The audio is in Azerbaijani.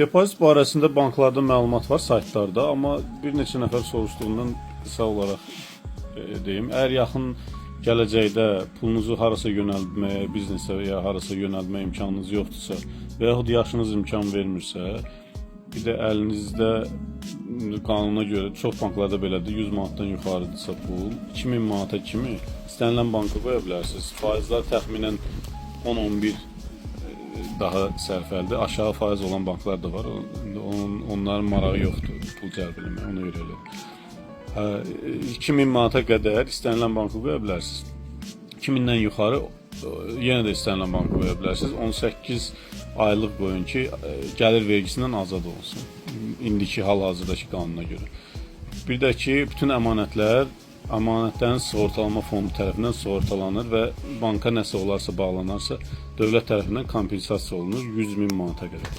Depozit barəsində banklarda məlumat var saytlarda, amma bir neçə nəfər soruşduğundan qısa olaraq deyim. Əgər yaxın gələcəkdə pulunuzu harasa yönəltməyə, biznesə və ya harasa yönəltmə imkanınız yoxdursa və yaxud yaşınız imkan vermirsə, bir də əlinizdə qanuna görə çox banklarda belədir, 100 manatdan yuxarıdırsa pul, 2000 manata kimi istənilən banka qoya bilərsiniz. Faizlər təxminən 10-11 daha sərfəlidir. Aşağı faiz olan banklar da var. Onların marağı yoxdur pul cəlb etməyə, ona görə elə. 2000 manata qədər istənilən banka qoya bilərsiniz. 2000-dən yuxarı yenə də istənilən banka qoya bilərsiniz. 18 aylıq qoyun ki, gəlir vergisindən azad olsun. İndiki hal-hazırdakı qanuna görə. Bir də ki, bütün əmanətlərin sığortalama fondu tərəfindən sığortalanır və banka nəsə olarsa bağlanarsa, dövlət tərəfindən kompensasiya olunur 100.000 manata qədər.